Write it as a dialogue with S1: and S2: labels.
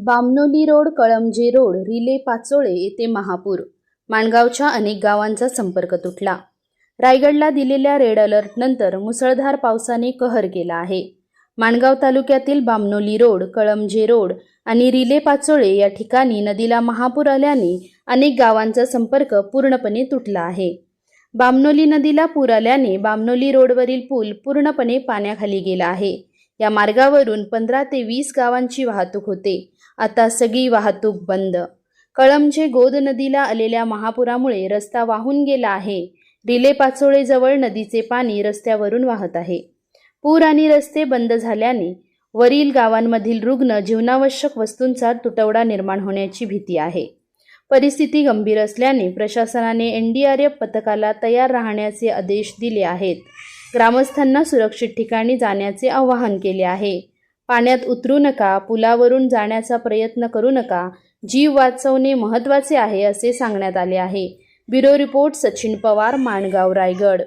S1: Bamnoli road, Kalamje road, relay Pachole येथे महापूर. माणगावच्या अनेक गावांचा संपर्क तुटला. रायगडला दिलेल्या रेड अलर्टनंतर मुसळधार पावसाने कहर केला आहे. माणगाव तालुक्यातील बामनोली रोड, कळमजे रोड आणि रिले पाचोळे या ठिकाणी नदीला महापूर आल्याने अनेक गावांचा संपर्क पूर्णपणे तुटला आहे. बामनोली नदीला पूर आल्याने बामनोली रोडवरील पूल पूर्णपणे पाण्याखाली गेला आहे. या मार्गावरून 15 ते 20 गावांची वाहतूक होते. आता सगळी वाहतूक बंद. कळमजे गोद नदीला आलेल्या महापुरामुळे रस्ता वाहून गेला आहे. रिले पाचोळे जवळ नदीचे पाणी रस्त्यावरून वाहत आहे. पूर आणि रस्ते बंद झाल्याने वरील गावांमधील रुग्ण, जीवनावश्यक वस्तूंचा तुटवडा निर्माण होण्याची भीती आहे. परिस्थिती गंभीर असल्याने प्रशासनाने NDRF पथकाला तयार राहण्याचे आदेश दिले आहेत. ग्रामस्थांना सुरक्षित ठिकाणी जाण्याचे आवाहन केले आहे. पाण्यात उतरू नका, पुलावरून जाण्याचा प्रयत्न करू नका, जीव वाचवणे महत्त्वाचे आहे असे सांगण्यात आले आहे. Bureau report, Sachin Pawar, Mangaon, Raigad.